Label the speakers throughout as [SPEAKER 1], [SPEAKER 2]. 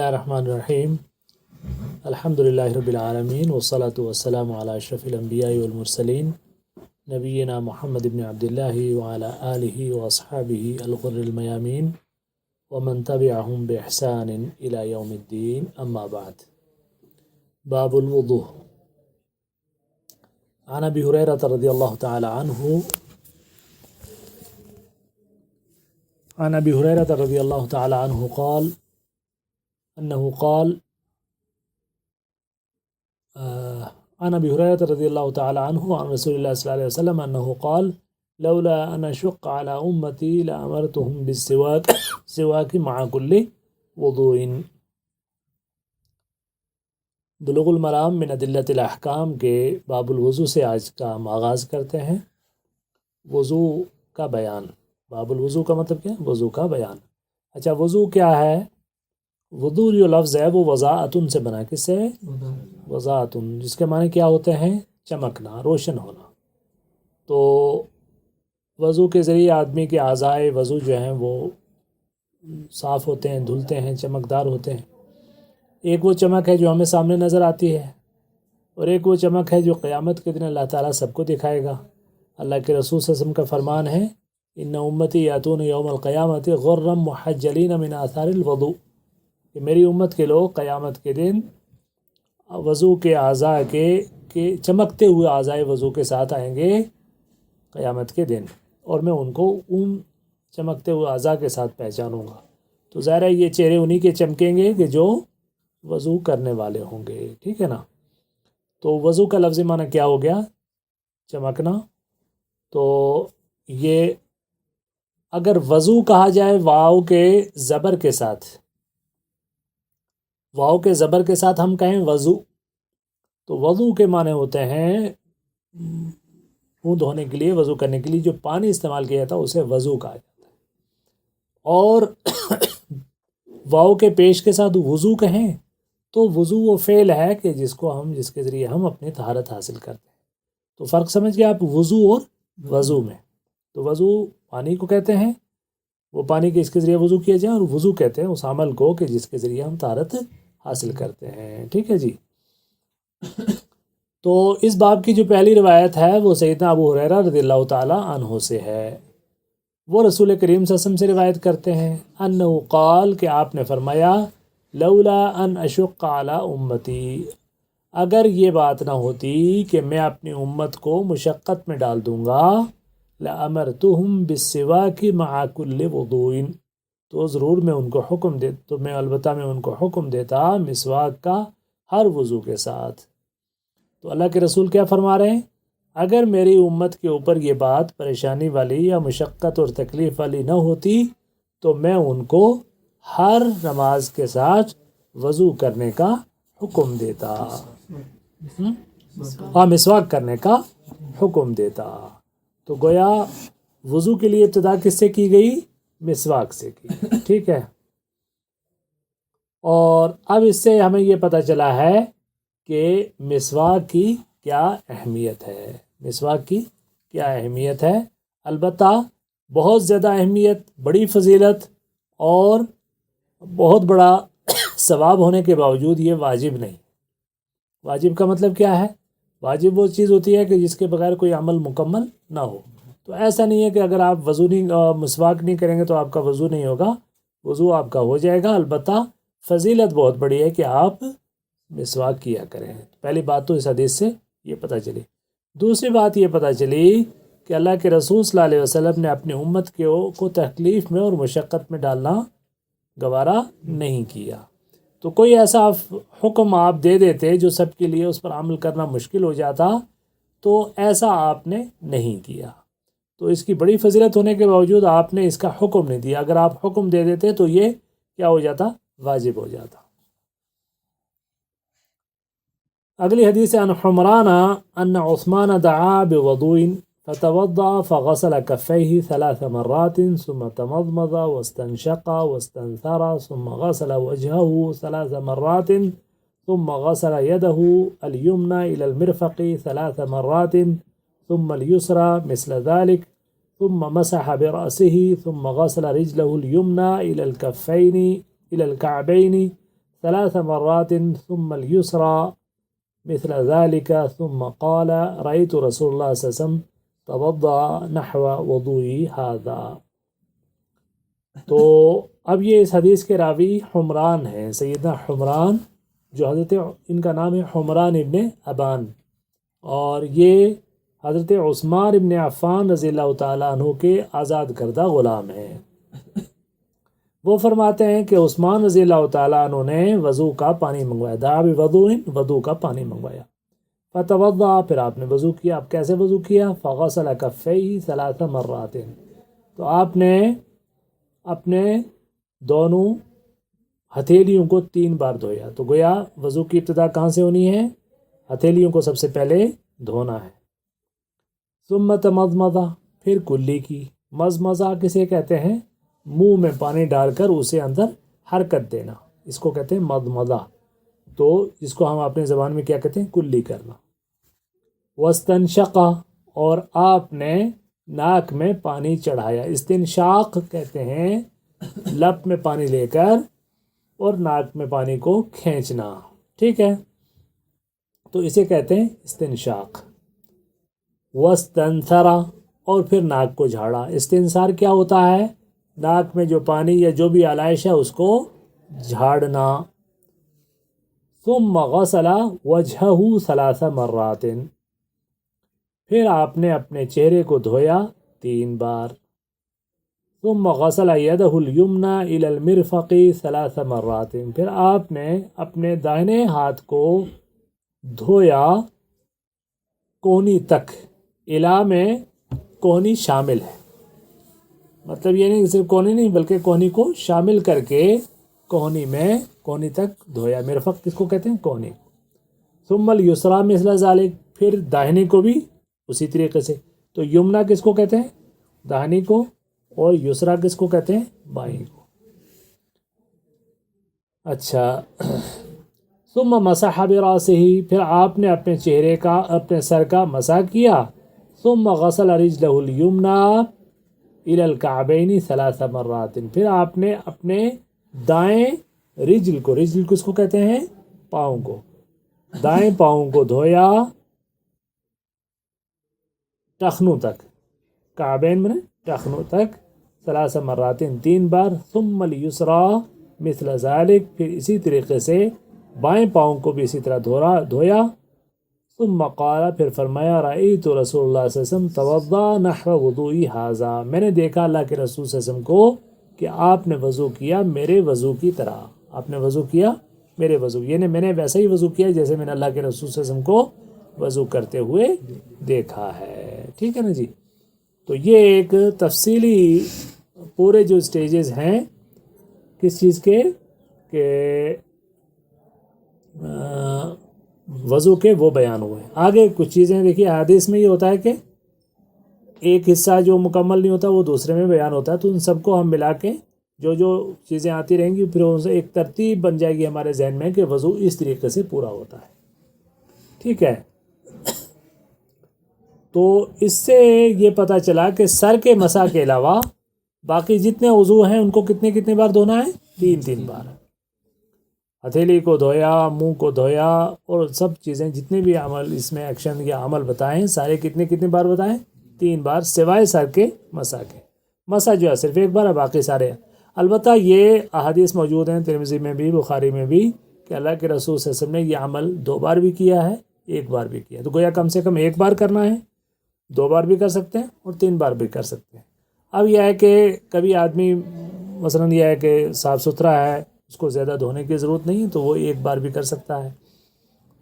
[SPEAKER 1] اللہ الرحمن الرحیم الحمد للہ رب العالمین والصلاة والسلام علی اشرف الانبیاء والمرسلین نبینا محمد بن عبداللہ وعلی آلہ واصحابہ الغر المیامین ومن تبعهم بإحسان إلى يوم الدین اما بعد باب الوضوء عن ابی ہریرہ رضی اللہ تعالی عنہ عن ابی ہریرہ رضی اللہ تعالی عنہ قال انه قال عن ابي هريره رضي الله تعالى عنه عن رسول الله صلى الله عليه وسلم انه قال لولا ان اشق على امتي لامرتهم بالسواك مع كل وضوء. بلوغ المرام من ادلۃ الاحکام کے باب الوضو سے آج کا ہم آغاز کرتے ہیں. وضو کا بیان. باب الوضو کا مطلب کیا ہے؟ وضو کا بیان. اچھا، وضو کیا ہے؟ وضو جو لفظ ہے وہ وضاعتن سے بنا. کس سے؟ وضاعتن، جس کے معنی کیا ہوتے ہیں؟ چمکنا، روشن ہونا. تو وضو کے ذریعے آدمی کے اعضائے وضو جو ہیں وہ صاف ہوتے ہیں، دھلتے ہیں، چمکدار ہوتے ہیں. ایک وہ چمک ہے جو ہمیں سامنے نظر آتی ہے، اور ایک وہ چمک ہے جو قیامت کے دن اللہ تعالیٰ سب کو دکھائے گا. اللہ کے رسول صلی اللہ علیہ وسلم کا فرمان ہے ان امتی یاتون یوم القیامت غرا محجلین من آثار الوضوء، کہ میری امت کے لوگ قیامت کے دن وضو کے اعضاء کے چمکتے ہوئے اعضاء وضو کے ساتھ آئیں گے قیامت کے دن، اور میں ان کو ان چمکتے ہوئے اعضاء کے ساتھ پہچانوں گا. تو ظاہر ہے یہ چہرے انہی کے چمکیں گے کہ جو وضو کرنے والے ہوں گے. ٹھیک ہے نا؟ تو وضو کا لفظ معنی کیا ہو گیا؟ چمکنا. تو یہ اگر وضو کہا جائے واو کے زبر کے ساتھ، واو کے زبر کے ساتھ ہم کہیں وضو، تو وضو کے معنی ہوتے ہیں منہ دھونے کے لیے، وضو کرنے کے لیے جو پانی استعمال کیا جاتا ہے اسے وضو کہا جاتا ہے. اور واو کے پیش کے ساتھ وضو کہیں تو وضو وہ فعل ہے کہ جس کے ذریعے ہم اپنی طہارت حاصل کرتے ہیں. تو فرق سمجھ گئے آپ وضو اور وضو میں؟ تو وضو پانی کو کہتے ہیں، وہ پانی کے اس کے ذریعے وضو کیا جائے، اور وضو کہتے ہیں اس عمل کو کہ جس کے ذریعے ہم طہارت حاصل کرتے ہیں. ٹھیک ہے جی. تو اس باب کی جو پہلی روایت ہے وہ سیدنا ابو ہریرہ رضی اللہ تعالی عنہ سے ہے. وہ رسول کریم صلی اللہ علیہ وسلم سے روایت کرتے ہیں انہ قال، کہ آپ نے فرمایا لولا ان اشق علی امتی، اگر یہ بات نہ ہوتی کہ میں اپنی امت کو مشقت میں ڈال دوں گا، لامرتہم بالسواک مع کل وضوء، تو ضرور میں ان کو حکم دیتا مسواک کا ہر وضو کے ساتھ. تو اللہ کے رسول کیا فرما رہے ہیں؟ اگر میری امت کے اوپر یہ بات پریشانی والی یا مشقت اور تکلیف والی نہ ہوتی تو میں ان کو ہر نماز کے ساتھ وضو کرنے کا حکم دیتا، مسواک کرنے کا حکم دیتا. تو گویا وضو کے لیے ابتدا کس سے کی گئی؟ مسواک سے کی. ٹھیک ہے. اور اب اس سے ہمیں یہ پتہ چلا ہے کہ مسواک کی کیا اہمیت ہے. مسواک کی کیا اہمیت ہے؟ البتہ بہت زیادہ اہمیت، بڑی فضیلت اور بہت بڑا ثواب ہونے کے باوجود یہ واجب نہیں. واجب کا مطلب کیا ہے؟ واجب وہ چیز ہوتی ہے کہ جس کے بغیر کوئی عمل مکمل نہ ہو. تو ایسا نہیں ہے کہ اگر آپ مسواک نہیں کریں گے تو آپ کا وضو نہیں ہوگا، وضو آپ کا ہو جائے گا. البتہ فضیلت بہت بڑی ہے کہ آپ مسواک کیا کریں. پہلی بات تو اس حدیث سے یہ پتہ چلی. دوسری بات یہ پتہ چلی کہ اللہ کے رسول صلی اللہ علیہ وسلم نے اپنی امت کو تکلیف میں اور مشقت میں ڈالنا گوارا نہیں کیا. تو کوئی ایسا حکم آپ دے دیتے جو سب کے لیے اس پر عمل کرنا مشکل ہو جاتا، تو ایسا آپ نے نہیں کیا. تو اس کی بڑی فضیلت ہونے کے باوجود آپ نے اس کا حکم نہیں دیا. اگر آپ حکم دے دیتے تو یہ کیا ہو جاتا؟ واجب ہو جاتا. اگلی حدیث عن حمران ان عثمان دعا بوضوء فتوضأ فغسل كفيه 3 مرات ثم تمضمض واستنشق واستنثر ثم غسل وجهه 3 مرات ثم غسل يده اليمنى إلى المرفق 3 مرات ثم اليسرى مثل ذلك ثم مسح برأسه ثم غسل رجله اليمنى إلى الكعبين ثلاث مرات ثم اليسرى مثل ذلك ثم قال رأيت رسول الله صلى الله عليه وسلم توضأ نحو وضوئي هذا. تو اب یہ اس حدیث کے راوی حمران ہیں، سیدنا حمران، جو حضرت ان کا نام ہے حمران ابن ابان، اور یہ حضرت عثمان ابن عفان رضی اللہ تعالیٰ عنہ کے آزاد کردہ غلام ہیں. وہ فرماتے ہیں کہ عثمان رضی اللہ تعالیٰ عنہ نے وضو کا پانی منگوایا، دعا بوضوء، وضو کا پانی منگوایا. فتوضأ، پھر آپ نے وضو کیا. اب کیسے وضو کیا؟ فغسل کفیہ ثلاث مرات، تو آپ نے اپنے دونوں ہتھیلیوں کو 3 بار دھویا. تو گویا وضو کی ابتدا کہاں سے ہونی ہے؟ ہتھیلیوں کو سب سے پہلے دھونا ہے. ثم تمضمضہ، پھر کلی کی. مضمضہ کسے کہتے ہیں؟ منہ میں پانی ڈال کر اسے اندر حرکت دینا، اس کو کہتے ہیں مضمضہ. تو اس کو ہم اپنے زبان میں کیا کہتے ہیں؟ کلی کرنا. واستنشق، اور آپ نے ناک میں پانی چڑھایا. استنشاق کہتے ہیں لب میں پانی لے کر اور ناک میں پانی کو کھینچنا، ٹھیک ہے، تو اسے کہتے ہیں استنشاق. واستنثر، اور پھر ناک کو جھاڑا. استنثار کیا ہوتا ہے؟ ناک میں جو پانی یا جو بھی آلائش ہے اس کو جھاڑنا. ثم غسل وجهه 3 مرات، پھر آپ نے اپنے چہرے کو دھویا 3 بار. ثم غسل يده اليمنى الى المرفق 3 مرات، پھر آپ نے اپنے دائنے ہاتھ کو دھویا کونی تک. الا میں کونی شامل ہے، مطلب یہ نہیں کہ صرف کونی نہیں بلکہ کونی کو شامل کر کے کونی تک دھویا. مرفق کس کو کہتے ہیں؟ کونی. ثم الیسریٰ مثل ذلک، پھر داہنی کو بھی اسی طریقے سے. تو یمنا کس کو کہتے ہیں؟ داہنی کو، اور یسریٰ کس کو کہتے ہیں؟ بائیں کو. اچھا. ثم مسح براسہ، پھر آپ نے اپنے چہرے کا، اپنے سر کا مسح کیا. ثم غسل رجلہ الیمنی الی الکعبین 3 مرات، پھر آپ نے اپنے دائیں رجل کس کو کہتے ہیں؟ پاؤں کو، دائیں پاؤں کو دھویا ٹخنوں تک. کعبین میں ٹخنوں تک 3 مرات 3 بار. ثم الیسریٰ مثل ذلک، پھر اسی طریقے سے بائیں پاؤں کو بھی اسی طرح دھویا. ثم قال، پھر فرمایا رأیت رسول اللہ صلی اللہ علیہ وسلم توضأ نحو وضوئی ھذا، میں نے دیکھا اللہ کے رسول صلی اللہ علیہ وسلم کو کہ آپ نے وضو کیا میرے وضو کی طرح. آپ نے وضو کیا میرے وضو، یعنی میں نے ویسا ہی وضو کیا جیسے میں نے اللہ کے رسول صلی اللہ علیہ وسلم کو وضو کرتے ہوئے دیکھا ہے. ٹھیک ہے نا جی. تو یہ ایک تفصیلی پورے جو سٹیجز ہیں کس چیز کے، کہ وضو کے، وہ بیان ہوئے. آگے کچھ چیزیں دیکھیے، حدیث میں یہ ہوتا ہے کہ ایک حصہ جو مکمل نہیں ہوتا وہ دوسرے میں بیان ہوتا ہے، تو ان سب کو ہم ملا کے جو چیزیں آتی رہیں گی پھر ان سے ایک ترتیب بن جائے گی ہمارے ذہن میں کہ وضو اس طریقے سے پورا ہوتا ہے. ٹھیک ہے. تو اس سے یہ پتہ چلا کہ سر کے مسح کے علاوہ باقی جتنے عضو ہیں ان کو کتنے بار دھونا ہے؟ 3 بار. ہتھیلی کو دھویا، منہ کو دھویا، اور سب چیزیں جتنے بھی عمل اس میں ایکشن یا عمل بتائیں سارے کتنے بار بتائیں؟ 3 بار، سوائے سر کے مسح کے. مسح جو ہے صرف 1 بار ہے، باقی سارے. البتہ یہ احادیث موجود ہیں ترمذی میں بھی، بخاری میں بھی، کہ اللہ کے رسول صلی اللہ علیہ وسلم نے یہ عمل 2 بار بھی کیا ہے، 1 بار بھی کیا ہے. تو گویا کم سے کم 1 بار کرنا ہے، 2 بار بھی کر سکتے ہیں اور 3 بار بھی کر سکتے ہیں. اب یہ ہے کہ کبھی آدمی مثلاً یہ ہے کہ صاف ستھرا ہے، اس کو زیادہ دھونے کی ضرورت نہیں، تو وہ 1 بار بھی کر سکتا ہے.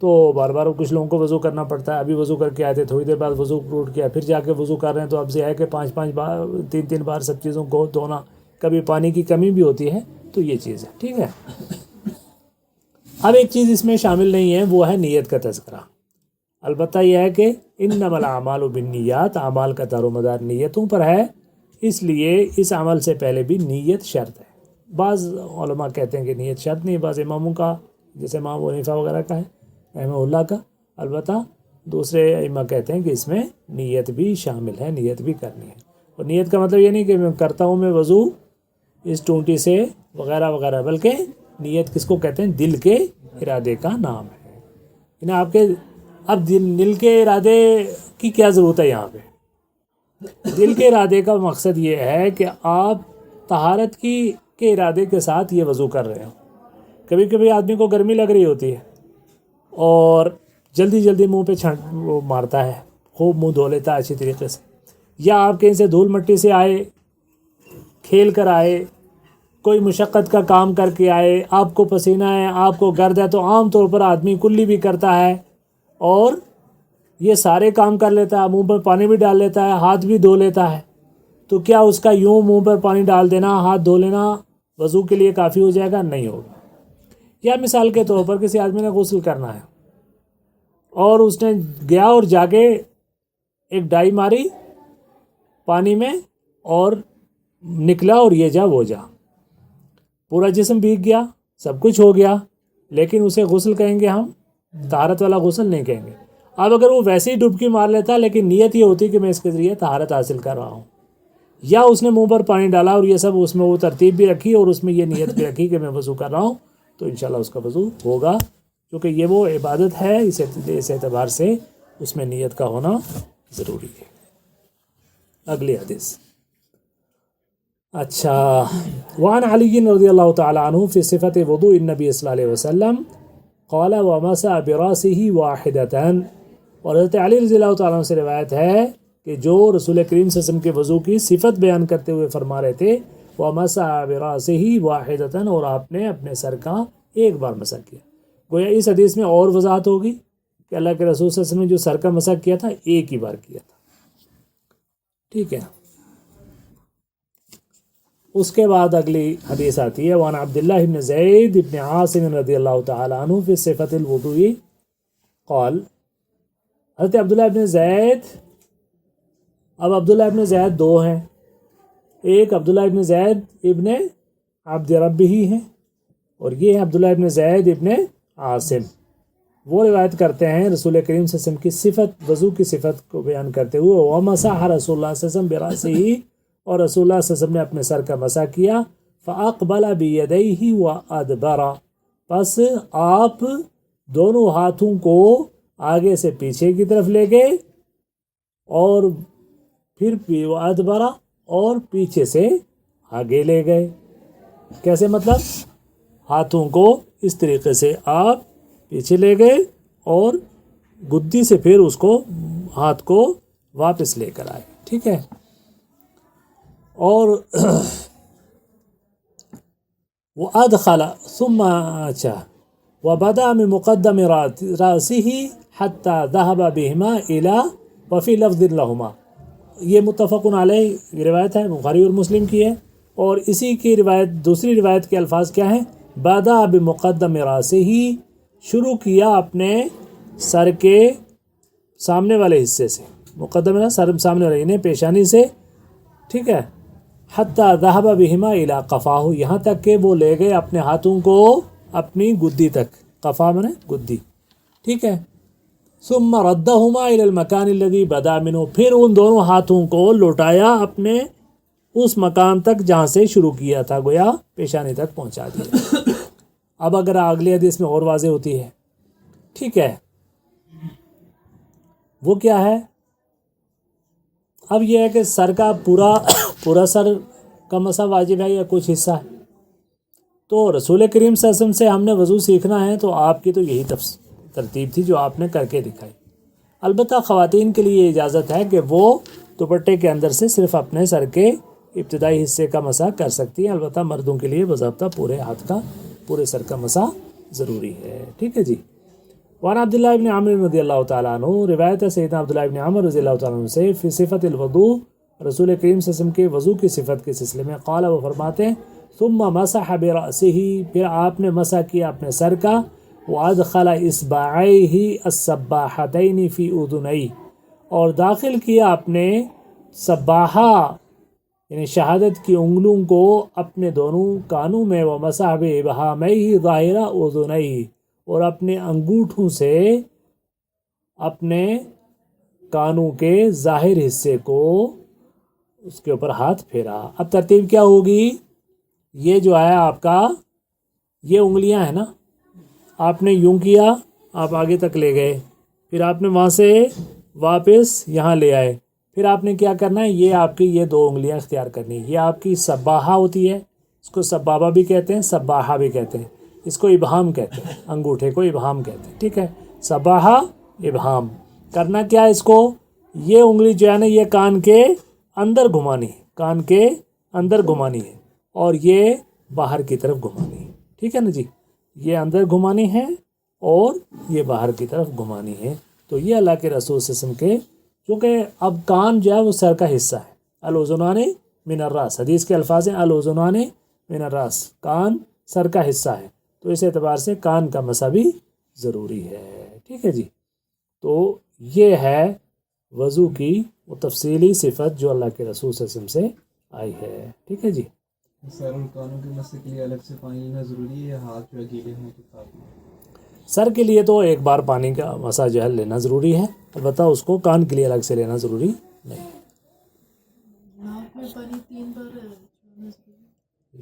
[SPEAKER 1] تو بار بار کچھ لوگوں کو وضو کرنا پڑتا ہے. ابھی وضو کر کے آئے تھے، تھوڑی دیر بعد وضو ٹوٹ گیا، پھر جا کے وضو کر رہے ہیں، تو اب یہ ہے کہ 5 بار 3 بار سب چیزوں کو دھونا. کبھی پانی کی کمی بھی ہوتی ہے، تو یہ چیز ہے. ٹھیک ہے. اب ایک چیز اس میں شامل نہیں ہے، وہ ہے نیت کا تذکرہ. البتہ یہ ہے کہ انما الاعمال بالنیات، اعمال کا دار و مدار نیتوں پر ہے، اس لیے اس عمل سے پہلے بھی نیت شرط ہے. بعض علماء کہتے ہیں کہ نیت شرط نہیں، بعض اماموں کا جیسے امام ابو حنیفہ وغیرہ کا ہے رحمہ اللہ کا. البتہ دوسرے ائمہ کہتے ہیں کہ اس میں نیت بھی شامل ہے، نیت بھی کرنی ہے. اور نیت کا مطلب یہ نہیں کہ میں کرتا ہوں میں وضو اس ٹونٹی سے وغیرہ وغیرہ، بلکہ نیت کس کو کہتے ہیں؟ دل کے ارادے کا نام ہے. یعنی آپ کے اب دل کے ارادے کی کیا ضرورت ہے یہاں پہ؟ دل کے ارادے کا مقصد یہ ہے کہ آپ طہارت کے ارادے کے ساتھ یہ وضو کر رہے ہو. کبھی کبھی آدمی کو گرمی لگ رہی ہوتی ہے اور جلدی جلدی منہ پہ وہ مارتا ہے، خوب منہ دھو لیتا ہے اچھی طریقے سے، یا آپ کہیں سے دھول مٹی سے آئے، کھیل کر آئے، کوئی مشقت کا کام کر کے آئے، آپ کو پسینہ ہے، آپ کو گرد ہے، تو عام طور پر آدمی کلی بھی کرتا ہے اور یہ سارے کام کر لیتا ہے، منہ پر پانی بھی ڈال لیتا ہے، ہاتھ بھی دھو لیتا ہے. تو کیا اس کا یوں منہ پر پانی ڈال دینا، ہاتھ دھو لینا وضو کے لیے کافی ہو جائے گا؟ نہیں ہوگا. یا مثال کے طور پر کسی آدمی نے غسل کرنا ہے اور اس نے گیا اور جا کے ایک ڈائی ماری پانی میں اور نکلا اور یہ جا وہ جا، پورا جسم بھیگ گیا، سب کچھ ہو گیا، لیکن اسے غسل کہیں گے ہم؟ طہارت والا غسل نہیں کہیں گے. اب اگر وہ ویسے ہی ڈبکی مار لیتا لیکن نیت یہ ہوتی کہ میں اس کے ذریعے طہارت حاصل کر رہا ہوں، یا اس نے منہ پر پانی ڈالا اور یہ سب اس میں وہ ترتیب بھی رکھی اور اس میں یہ نیت بھی رکھی کہ میں وضو کر رہا ہوں، تو انشاءاللہ اس کا وضو ہوگا، کیونکہ یہ وہ عبادت ہے، اس اعتبار سے اس میں نیت کا ہونا ضروری ہے. اگلی حدیث. اچھا، وعن علی رضی اللہ تعالی عنہ فی صفت وضوء النبی صلی اللہ علیہ وسلم قال ومسح براسه واحدۃ. اور حضرت علی رضی اللہ تعالیٰ عنہ سے روایت ہے کہ جو رسول کریم صلی اللہ علیہ وسلم کے وضو کی صفت بیان کرتے ہوئے فرما رہے تھے وَمَسَحَ بِرَأْسِهِ وَاحِدَةً، اور آپ نے اپنے سر کا ایک بار مسح کیا. گویا اس حدیث میں اور وضاحت ہوگی کہ اللہ کے رسول صلی اللہ علیہ وسلم نے جو سر کا مسح کیا تھا ایک ہی بار کیا تھا. ٹھیک ہے. اس کے بعد اگلی حدیث آتی ہے وعن عبداللہ بن زید بن عاصم رضی اللہ تعالی عنہ فی صفت الوضوء قال. حضرت عبداللہ ابن زید، اب عبداللہ ابن زید دو ہیں، ایک عبداللہ ابن زید ابن عبد ربہ ہیں اور یہ ہے عبداللہ ابن زید ابن عاصم. وہ روایت کرتے ہیں رسول کریم صلی اللہ علیہ وسلم کی صفت، وضو کی صفت کو بیان کرتے ہوئے وَمَسَحَ رسول اللہ صلی اللہ علیہ وسلم بِرَأْسِهِ، اور رسول اللہ صلی اللہ علیہ وسلم نے اپنے سر کا مسح کیا. فَأَقْبَلَ بِيَدَيْهِ وَأَدْبَرَ، پس آپ دونوں ہاتھوں کو آگے سے پیچھے کی طرف لے گئے اور پھر وَأَدْبَرَ، اور پیچھے سے آگے لے گئے. کیسے مطلب؟ ہاتھوں کو اس طریقے سے آپ پیچھے لے گئے اور گدی سے پھر اس کو ہاتھ کو واپس لے کر آئے. ٹھیک ہے. اور وہ ادخل ثم اچھا وبدا من مقدم رأسه حتى ذهب بهما الى وفي لفظ لهما. یہ متفق علیہ یہ روایت ہے، بخاری اور مسلم کی ہے، اور اسی کی روایت دوسری روایت کے الفاظ کیا ہیں؟ بدا بمقدم رأسه، شروع کیا اپنے سر کے سامنے والے حصے سے، مقدم ہے سر سامنے والے یعنی پیشانی سے. ٹھیک ہے. حتی ذهب بهما الى قفاه، یہاں تک کہ وہ لے گئے اپنے ہاتھوں کو اپنی گدی تک. قفا میں گدی. ٹھیک ہے. ثم ردهما الى المكان الذي بدا منه، پھر ان دونوں ہاتھوں کو لوٹایا اپنے اس مکان تک جہاں سے شروع کیا تھا، گویا پیشانی تک پہنچا دیا. اب اگر اگلی حدیث میں اور واضح ہوتی ہے. ٹھیک ہے. وہ کیا ہے؟ اب یہ ہے کہ سر کا پورا سر کا مسح واجب ہے یا کچھ حصہ ہے. تو رسول کریم صلی اللہ علیہ وسلم سے ہم نے وضو سیکھنا ہے تو آپ کی تو یہی ترتیب تھی جو آپ نے کر کے دکھائی. البتہ خواتین کے لیے اجازت ہے کہ وہ دوپٹے کے اندر سے صرف اپنے سر کے ابتدائی حصے کا مسح کر سکتی ہیں. البتہ مردوں کے لیے باضابطہ پورے ہاتھ کا پورے سر کا مسح ضروری ہے. ٹھیک ہے جی. وعن عبداللہ ابن عمر رضی اللہ تعالیٰ عنہ، روایت ہے سیدنا عبداللہ ابن عمر رضی اللہ تعالیٰ عنہ سے فی صفت الوضوء، رسول کریم صلی اللہ علیہ وسلم کے وضو کی صفت کے سلسلے میں قال، وہ فرماتے ہیں ثم مسح برأسه، پھر آپ نے مسح کیا اپنے سر کا، وادخل اصبعیہ السباحتین فی اذنیہ، اور داخل کیا اپنے سباحہ یعنی شہادت کی انگلوں کو اپنے دونوں کانوں میں، ومسح بابہامہ ظاہر اذنیہ، اور اپنے انگوٹھوں سے اپنے کانوں کے ظاہر حصے کو اس کے اوپر ہاتھ پھیرا. اب ترتیب کیا ہوگی؟ یہ جو ہے آپ کا یہ انگلیاں ہیں نا، آپ نے یوں کیا، آپ آگے تک لے گئے، پھر آپ نے وہاں سے واپس یہاں لے آئے، پھر آپ نے کیا کرنا ہے، یہ آپ کی یہ 2 انگلیاں اختیار کرنی ہے۔ یہ آپ کی سباحہ ہوتی ہے، اس کو سبابہ بھی کہتے ہیں، سباحہ بھی کہتے ہیں، اس کو ابہام کہتے ہیں، انگوٹھے کو ابہام کہتے ہیں، ٹھیک ہے، سباحہ ابہام۔ کرنا کیا ہے اس کو، یہ انگلی جو ہے نا یہ کان کے اندر گھمانی ہے، کان کے اندر گھمانی ہے، اور یہ باہر کی طرف گھمانی ہے، ٹھیک ہے نا جی، یہ اندر گھمانی ہے اور یہ باہر کی طرف گھمانی ہے۔ تو یہ اللہ کے رسول صلی اللہ علیہ وسلم کے، چونکہ اب کان جو ہے وہ سر کا حصہ ہے، الاذنان من الراس، حدیث کے الفاظ ہیں الاذنان من الراس، کان سر کا حصہ ہے، تو اس اعتبار سے کان کا مسح بھی ضروری ہے، ٹھیک ہے جی۔ تو یہ ہے وضو کی وہ تفصیلی صفت جو اللہ کے رسول صلی اللہ علیہ وسلم سے آئی ہے، ٹھیک ہے جی۔
[SPEAKER 2] سر اور کانوں کے مسح کے لیے الگ سے پانی لینا ضروری ہے یا ہاتھ جو گیلے ہوں تو کافی ہے؟
[SPEAKER 1] سر کے لیے تو ایک بار پانی کا مسح جو ہے لینا ضروری ہے، البتہ اس کو کان کے لیے الگ سے لینا ضروری نہیں۔
[SPEAKER 3] ناک میں پانی 3 بار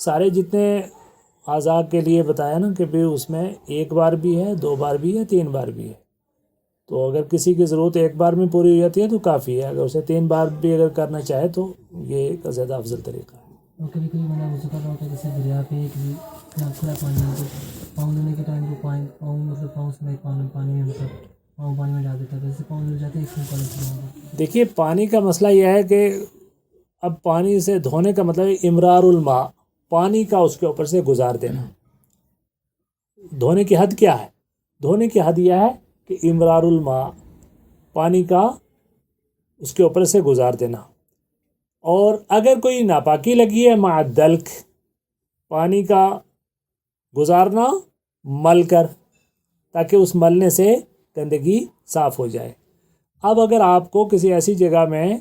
[SPEAKER 1] سارے جتنے اعضاء کے لیے بتایا نا کہ بھی اس میں 1 بار بھی ہے، 2 بار بھی ہے، 3 بار بھی ہے، تو اگر کسی کی ضرورت 1 بار میں پوری ہو جاتی ہے تو کافی ہے، اگر اسے 3 بار بھی اگر کرنا چاہے تو یہ ایک زیادہ افضل طریقہ ہے۔
[SPEAKER 4] اور کبھی کبھی میں نے وضو کر رہا ہوتا ہے جیسے دریا پہ کھلا پانی ہے، تو پاؤں دھونے کے ٹائم کو پاؤں سے پانی میں پاؤں پانی میں ڈال دیتا ہے، جیسے پاؤں دھل جاتے ہیں، اس میں پانی سے۔
[SPEAKER 1] دیکھیے پانی کا مسئلہ یہ ہے کہ اب پانی سے دھونے کا مطلب ہے امرار الماء، پانی کا اس کے اوپر سے گزار دینا۔ دھونے کی حد کیا ہے، دھونے کی حد یہ ہے کہ امرار الماء، پانی کا اس کے اوپر سے گزار دینا، اور اگر کوئی ناپاکی لگی ہے مع الدلک، پانی کا گزارنا مل کر، تاکہ اس ملنے سے گندگی صاف ہو جائے۔ اب اگر آپ کو کسی ایسی جگہ میں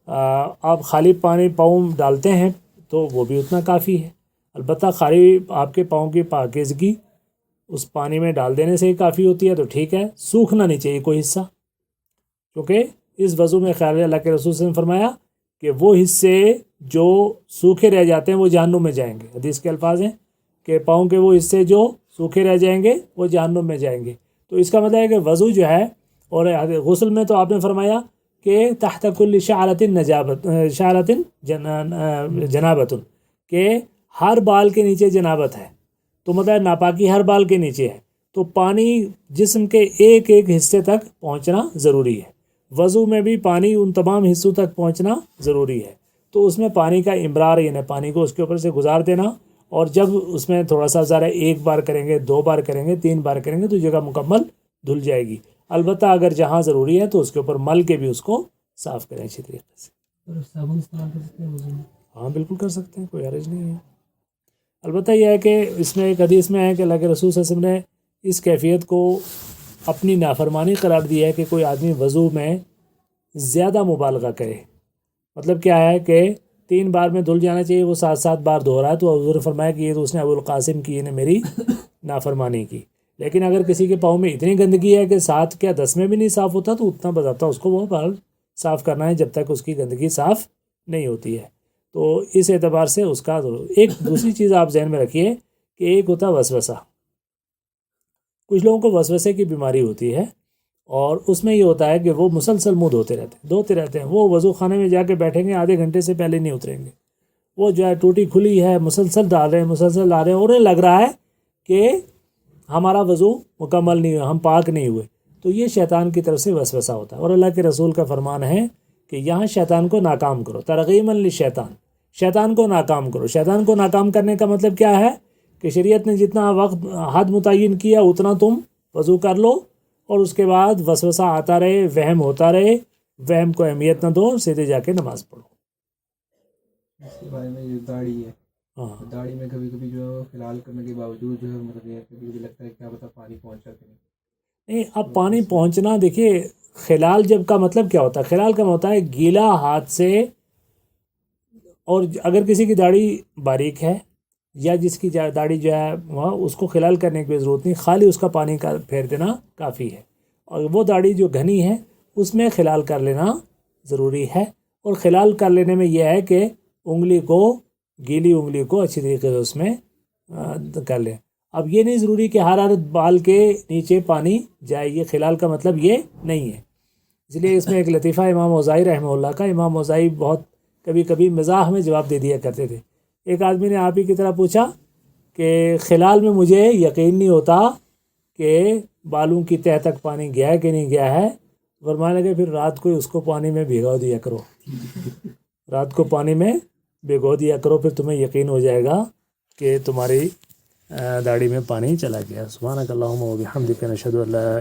[SPEAKER 1] آپ خالی پانی پاؤں ڈالتے ہیں تو وہ بھی اتنا کافی ہے، البتہ خالی آپ کے پاؤں کی پاکیزگی اس پانی میں ڈال دینے سے ہی کافی ہوتی ہے تو ٹھیک ہے، سوکھنا نہیں چاہیے کوئی حصہ، کیونکہ اس وضو میں خیال ہے اللہ کے رسول صلی اللہ علیہ وسلم نے فرمایا کہ وہ حصے جو سوکھے رہ جاتے ہیں وہ جہنم میں جائیں گے، حدیث کے الفاظ ہیں کہ پاؤں کے وہ حصے جو سوکھے رہ جائیں گے وہ جہنم میں جائیں گے۔ تو اس کا مطلب ہے کہ وضو جو ہے، اور غسل میں تو آپ نے فرمایا کہ تحت کل شعرۃ جنابۃ، کہ ہر بال کے نیچے جنابت ہے، تو مطلب ناپاکی ہر بال کے نیچے ہے، تو پانی جسم کے ایک ایک حصے تک پہنچنا ضروری ہے۔ وضو میں بھی پانی ان تمام حصوں تک پہنچنا ضروری ہے، تو اس میں پانی کا امرار یعنی پانی کو اس کے اوپر سے گزار دینا، اور جب اس میں تھوڑا سا ذرا 1 بار کریں گے، 2 بار کریں گے، 3 بار کریں گے تو جگہ مکمل دھل جائے گی، البتہ اگر جہاں ضروری ہے تو اس کے اوپر مل کے بھی اس کو صاف کریں اچھی طریقے سے۔
[SPEAKER 4] اور صابن استعمال کر سکتے ہیں وضو میں؟
[SPEAKER 1] ہاں بالکل کر سکتے ہیں، کوئی حرج نہیں ہے، البتہ یہ ہے کہ اس میں ایک حدیث میں ہے کہ اللہ کے رسول صلی اللہ علیہ وسلم نے اس کیفیت کو اپنی نافرمانی قرار دیا ہے کہ کوئی آدمی وضو میں زیادہ مبالغہ کرے، مطلب کیا ہے کہ 3 بار میں دھل جانا چاہیے، وہ 7 بار دہو رہا ہے، تو حضور نے فرمایا کہ یہ تو اس نے ابو القاسم کی نے میری نافرمانی کی۔ لیکن اگر کسی کے پاؤں میں اتنی گندگی ہے کہ 7 کیا 10 میں بھی نہیں صاف ہوتا تو اتنا بضابطہ اس کو وہ بار صاف کرنا ہے جب تک اس کی گندگی صاف نہیں ہوتی ہے، تو اس اعتبار سے اس کا ایک دوسری چیز آپ ذہن میں رکھیے کہ ایک ہوتا ہے وسوسہ، کچھ لوگوں کو وسوسے کی بیماری ہوتی ہے، اور اس میں یہ ہوتا ہے کہ وہ مسلسل منہ دھوتے رہتے ہیں، وہ وضو خانے میں جا کے بیٹھیں گے آدھے گھنٹے سے پہلے نہیں اتریں گے، وہ جو ہے ٹوٹی کھلی ہے مسلسل ڈال رہے ہیں، اور انہیں لگ رہا ہے کہ ہمارا وضو مکمل نہیں ہوا، ہم پاک نہیں ہوئے، تو یہ شیطان کی طرف سے وسوسہ ہوتا ہے، اور اللہ کے رسول کا فرمان ہے کہ یہاں شیطان کو ناکام کرو، ترغیما للشیطان، شیطان کو ناکام کرو۔ شیطان کو ناکام کرنے کا مطلب کیا ہے کہ شریعت نے جتنا وقت حد متعین کیا اتنا تم وضو کر لو، اور اس کے بعد وسوسہ آتا رہے، وہم ہوتا رہے، وہم کو اہمیت نہ دو، سیدھے جا کے نماز پڑھو۔
[SPEAKER 2] اس کے بارے میں جو داڑھی ہے،
[SPEAKER 1] ہاں
[SPEAKER 2] داڑھی میں کبھی کبھی جو ہے فی الحال کرنے کے باوجود جو ہے مطلب یہ کبھی کبھی لگتا ہے کیا پتہ پانی پہنچا کہ
[SPEAKER 1] نہیں، اب پانی پہنچنا دیکھیے، خلال جب کا مطلب کیا ہوتا ہے، خلال کا ہوتا ہے گیلا ہاتھ سے، اور اگر کسی کی داڑھی باریک ہے یا جس کی داڑھی جو ہے وہاں اس کو خلال کرنے کی ضرورت نہیں، خالی اس کا پانی کا پھیر دینا کافی ہے، اور وہ داڑھی جو گھنی ہے اس میں خلال کر لینا ضروری ہے، اور خلال کر لینے میں یہ ہے کہ انگلی کو، گیلی انگلی کو اچھی طریقے سے اس میں کر لیں. اب یہ نہیں ضروری کہ حرارت بال کے نیچے پانی جائے، یہ خلال کا مطلب یہ نہیں ہے. اس لیے اس میں ایک لطیفہ امام اوزاعی رحمہ اللہ کا، امام اوزاعی بہت کبھی کبھی مزاح میں جواب دے دیا کرتے تھے. ایک آدمی نے آپ ہی کی طرح پوچھا کہ خلال میں مجھے یقین نہیں ہوتا کہ بالوں کی تہ تک پانی گیا ہے کہ نہیں گیا ہے. فرمانے لگے پھر رات کو اس کو پانی میں بھگو دیا کرو، رات کو پانی میں بھگو دیا کرو، پھر تمہیں یقین ہو جائے گا کہ تمہاری داڑھی میں پانی چلا گیا. سبحانک اللہم و بحمدک نشہد ان لا